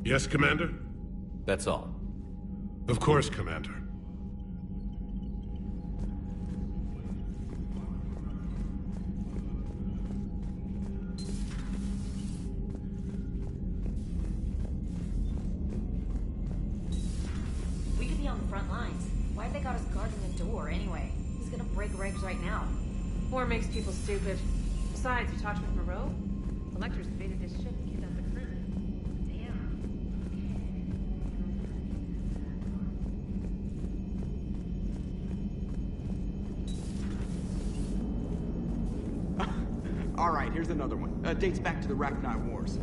Yes, Commander? That's all. Of course, Commander. We could be on the front lines. Why have they got us guarding the door anyway? He's gonna break regs right now. War makes people stupid. Besides, you talked with Moreau? Selectors invaded this ship and kidnapped the crew. Damn. Alright, here's another one. Dates back to the Rachni Wars.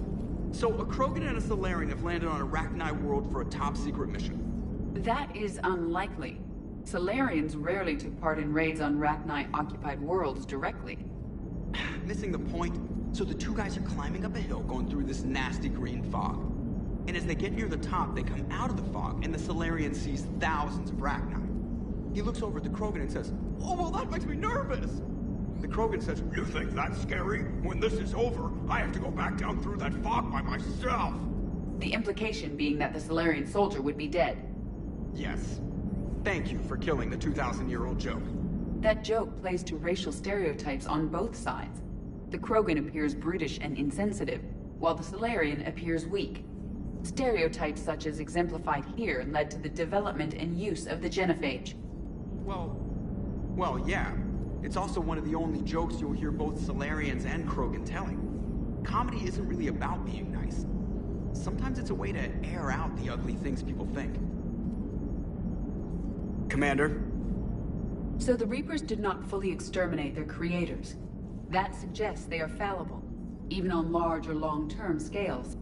So, a Krogan and a Solarian have landed on a Rachni world for a top-secret mission. That is unlikely. Solarians rarely took part in raids on Rachni-occupied worlds directly. Missing the point? So the two guys are climbing up a hill going through this nasty green fog. And as they get near the top, they come out of the fog, and the Solarian sees thousands of Rachni. He looks over at the Krogan and says, "Oh, well, that makes me nervous!" The Krogan says, "You think that's scary? When this is over, I have to go back down through that fog by myself!" The implication being that the Solarian soldier would be dead. Yes. Thank you for killing the 2,000-year-old joke. That joke plays to racial stereotypes on both sides. The Krogan appears brutish and insensitive, while the Solarian appears weak. Stereotypes such as exemplified here led to the development and use of the genophage. Well, yeah. It's also one of the only jokes you'll hear both Solarians and Krogan telling. Comedy isn't really about being nice. Sometimes it's a way to air out the ugly things people think. Commander? So the Reapers did not fully exterminate their creators. That suggests they are fallible, even on large or long-term scales.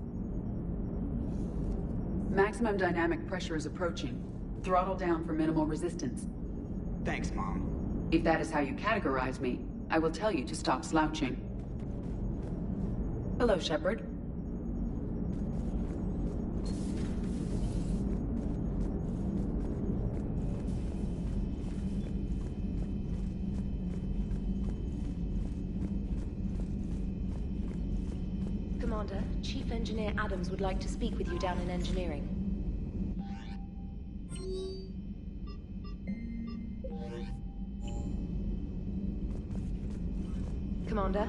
Maximum dynamic pressure is approaching. Throttle down for minimal resistance. Thanks, Mom. If that is how you categorize me, I will tell you to stop slouching. Hello, Shepard. Commander, Chief Engineer Adams would like to speak with you down in engineering. Commander?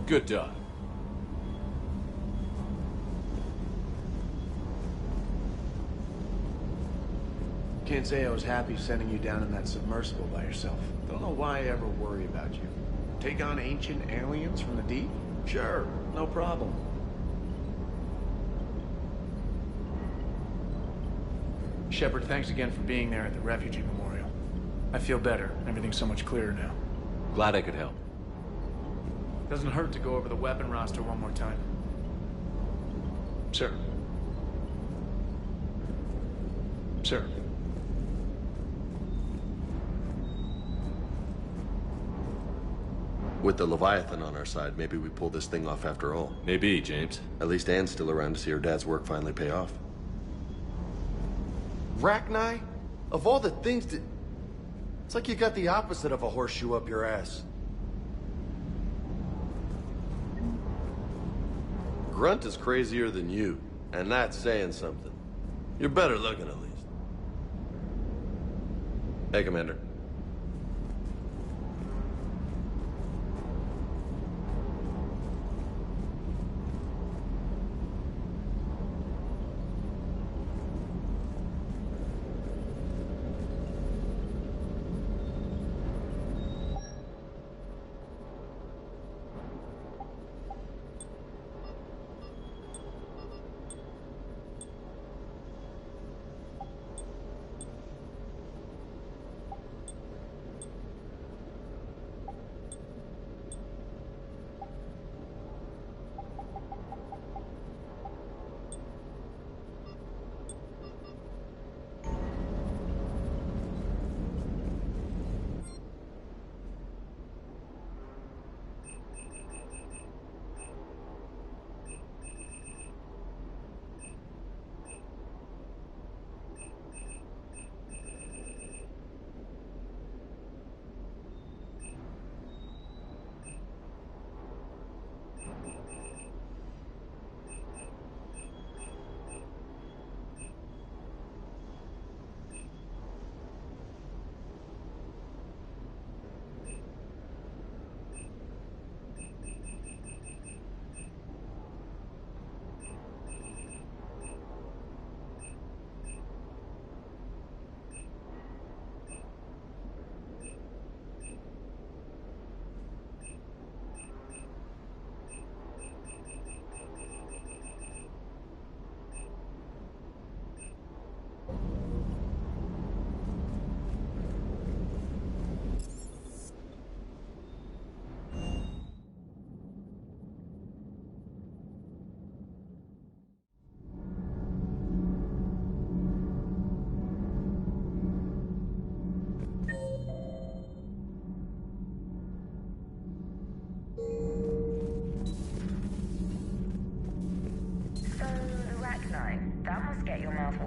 Good dog. Can't say I was happy sending you down in that submersible by yourself. Don't know why I ever worry about you. Take on ancient aliens from the deep? Sure, no problem. Shepard, thanks again for being there at the refugee memorial. I feel better. Everything's so much clearer now. Glad I could help. Doesn't hurt to go over the weapon roster one more time. Sir. Sir. With the Leviathan on our side, maybe we pull this thing off after all. Maybe, James. At least Anne's still around to see her dad's work finally pay off. Rachni? Of all the things that... It's like you got the opposite of a horseshoe up your ass. Grunt is crazier than you, and that's saying something. You're better looking, at least. Hey, Commander.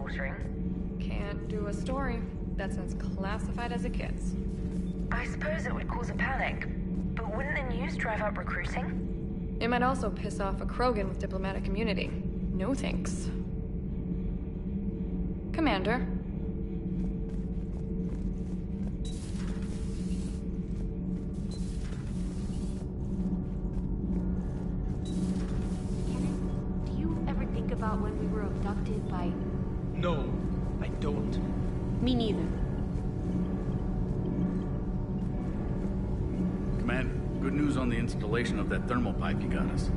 nose ring? Can't do a story. That sounds classified as a kid's. I suppose it would cause a panic, but wouldn't the news drive up recruiting? It might also piss off a Krogan with diplomatic immunity. No thanks. Commander. Kenneth, do you ever think about when we were abducted by... No, I don't. Me neither. Commander, good news on the installation of that thermal pipe you got us.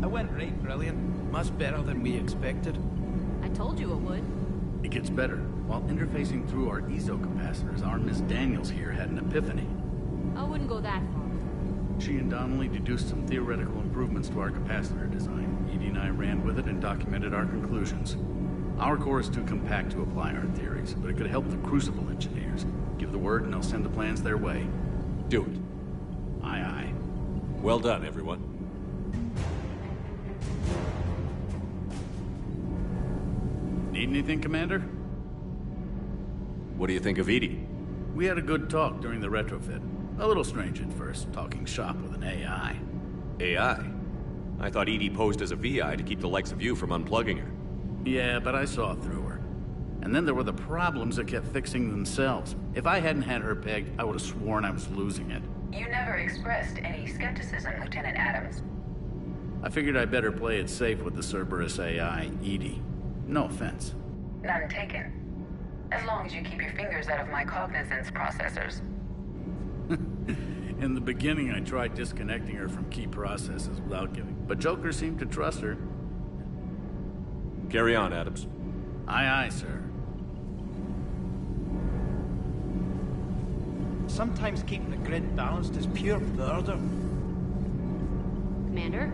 I went right brilliant. Much better than we expected. I told you it would. It gets better. While interfacing through our ESO capacitors, our Miss Daniels here had an epiphany. I wouldn't go that far. She and Donnelly deduced some theoretical improvements to our capacitor design. Edie and I ran with it and documented our conclusions. Our core is too compact to apply our theories, but it could help the Crucible engineers. Give the word and I'll send the plans their way. Do it. Aye, aye. Well done, everyone. Need anything, Commander? What do you think of Edie? We had a good talk during the retrofit. A little strange at first, talking shop with an AI. AI? I thought Edie posed as a VI to keep the likes of you from unplugging her. Yeah, but I saw through her. And then there were the problems that kept fixing themselves. If I hadn't had her pegged, I would have sworn I was losing it. You never expressed any skepticism, Lieutenant Adams. I figured I'd better play it safe with the Cerberus AI, Edie. No offense. None taken. As long as you keep your fingers out of my cognizance processors. In the beginning, I tried disconnecting her from key processes without giving, but Joker seemed to trust her. Carry on, Adams. Aye, aye, sir. Sometimes keeping the grid balanced is pure murder. Commander?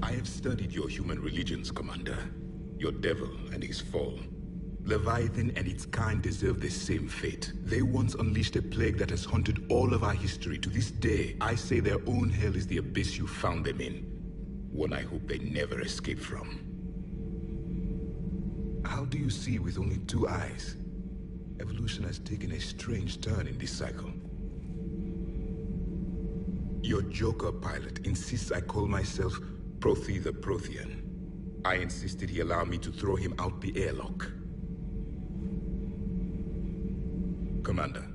I have studied your human religions, Commander. Your devil and his fall. Leviathan and its kind deserve the same fate. They once unleashed a plague that has haunted all of our history to this day. I say their own hell is the abyss you found them in. One I hope they never escape from. How do you see with only 2 eyes? Evolution has taken a strange turn in this cycle. Your Joker pilot insists I call myself Prothi the Prothean. I insisted he allow me to throw him out the airlock. Commander.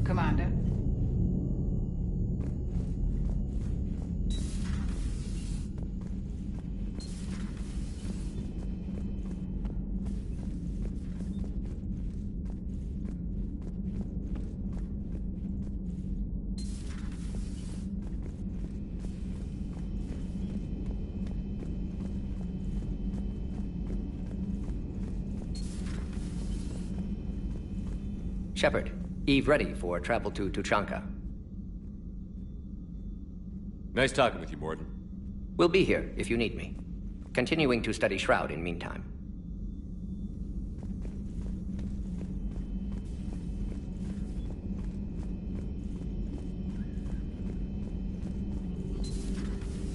Commander. Shepard, Eve ready for travel to Tuchanka. Nice talking with you, Morden. We'll be here if you need me. Continuing to study Shroud in meantime.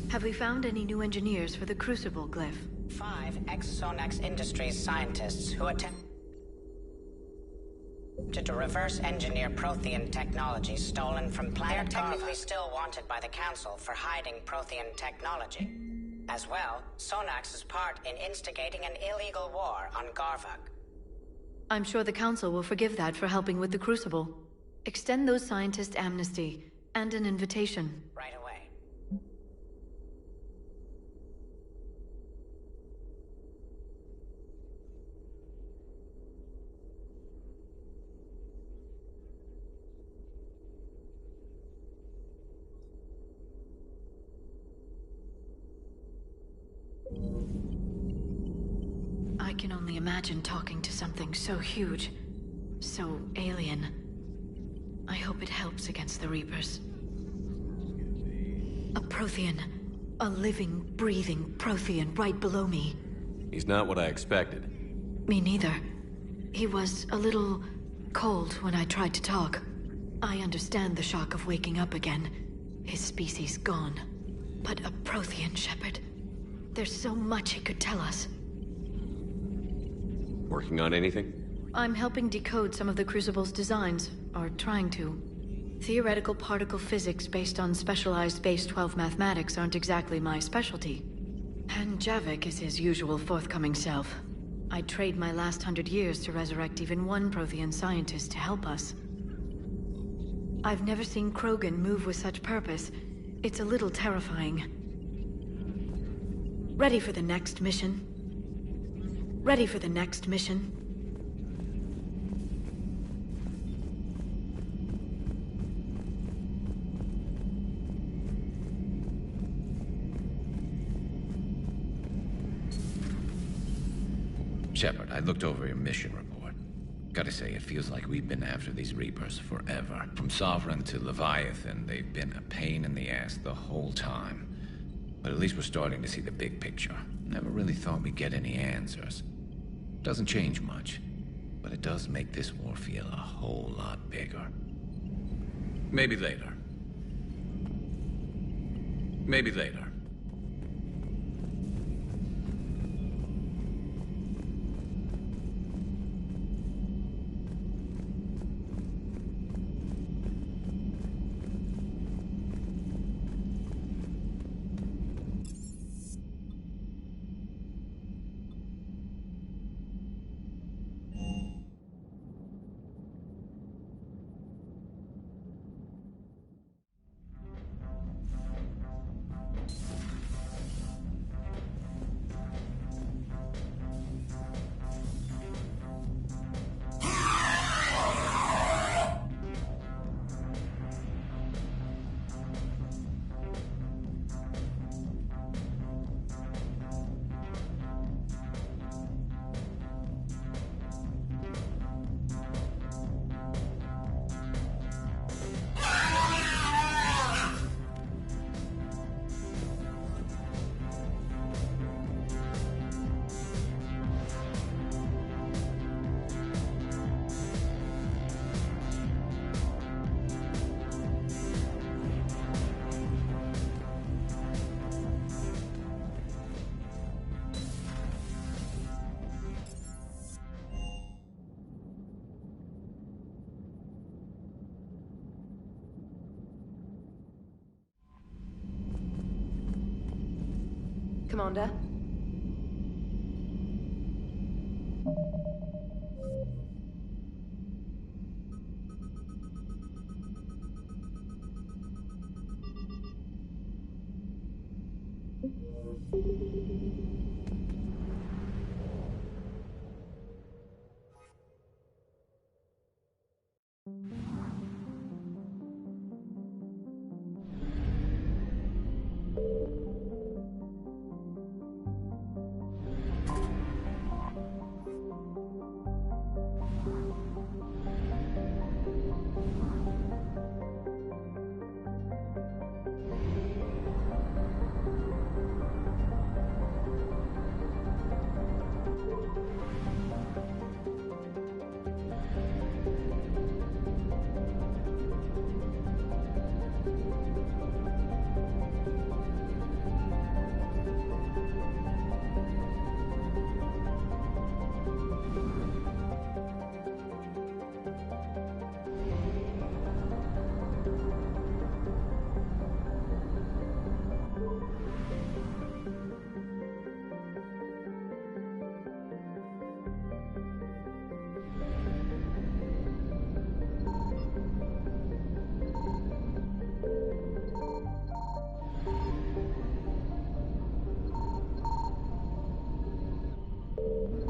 Have we found any new engineers for the Crucible glyph? 5 ex-Sonax Industries scientists who attempted to reverse engineer Prothean technology stolen from planet They're technically still wanted by the Council for hiding Prothean technology. As well, Sonax's part in instigating an illegal war on Garvag. I'm sure the Council will forgive that for helping with the Crucible. Extend those scientists amnesty, and an invitation. Right away. I can only imagine talking to something so huge, so alien. I hope it helps against the Reapers. A Prothean. A living, breathing Prothean right below me. He's not what I expected. Me neither. He was a little cold when I tried to talk. I understand the shock of waking up again. His species gone. But a Prothean, Shepard. There's so much he could tell us. Working on anything? I'm helping decode some of the Crucible's designs, or trying to. Theoretical particle physics based on specialized base 12 mathematics aren't exactly my specialty. And Javik is his usual forthcoming self. I'd trade my last 100 years to resurrect even one Prothean scientist to help us. I've never seen Krogan move with such purpose. It's a little terrifying. Ready for the next mission? Ready for the next mission? Shepard, I looked over your mission report. Gotta say, it feels like we've been after these Reapers forever. From Sovereign to Leviathan, they've been a pain in the ass the whole time. But at least we're starting to see the big picture. Never really thought we'd get any answers. Doesn't change much, but it does make this war feel a whole lot bigger. Maybe later. Maybe later. Commander?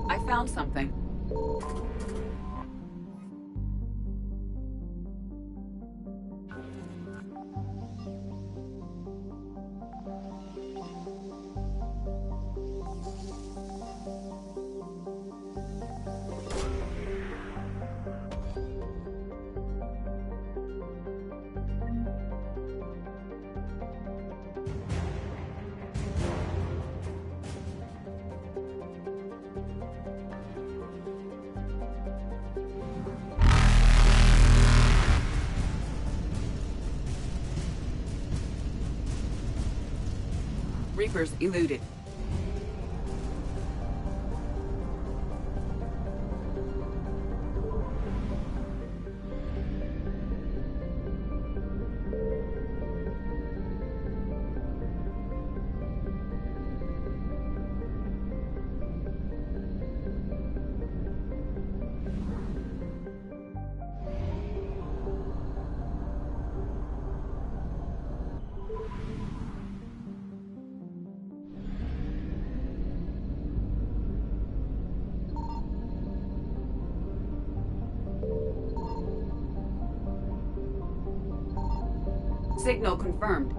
I found something. Reapers eluded. Signal confirmed.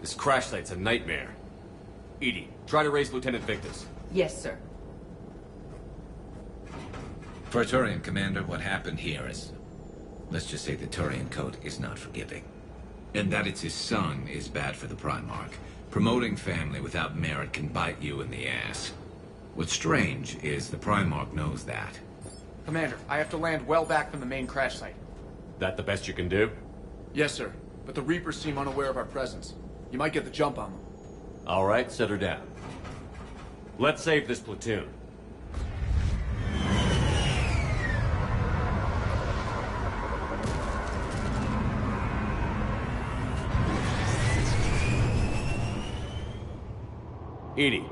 This crash site's a nightmare. EDI, try to raise Lieutenant Victus. Yes, sir. For a Turian commander, what happened here is... let's just say the Turian code is not forgiving. And that it's his son is bad for the Primarch. Promoting family without merit can bite you in the ass. What's strange is the Primarch knows that. Commander, I have to land well back from the main crash site. That the best you can do? Yes, sir. But the Reapers seem unaware of our presence. You might get the jump on them. All right, set her down. Let's save this platoon. EDI,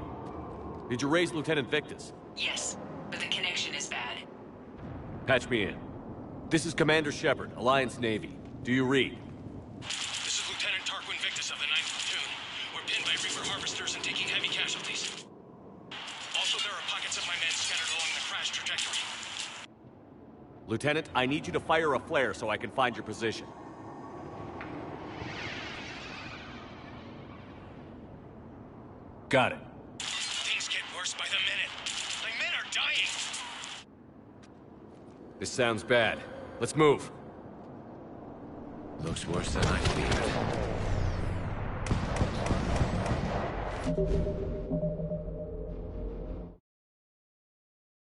did you raise Lieutenant Victus? Yes, but the connection is bad. Patch me in. This is Commander Shepard, Alliance Navy. Do you read? This is Lieutenant Tarquin Victus of the 9th Platoon. We're pinned by Reaper harvesters and taking heavy casualties. Also, there are pockets of my men scattered along the crash trajectory. Lieutenant, I need you to fire a flare so I can find your position. Got it. Things get worse by the minute. My men are dying! This sounds bad. Let's move. Looks worse than I feared.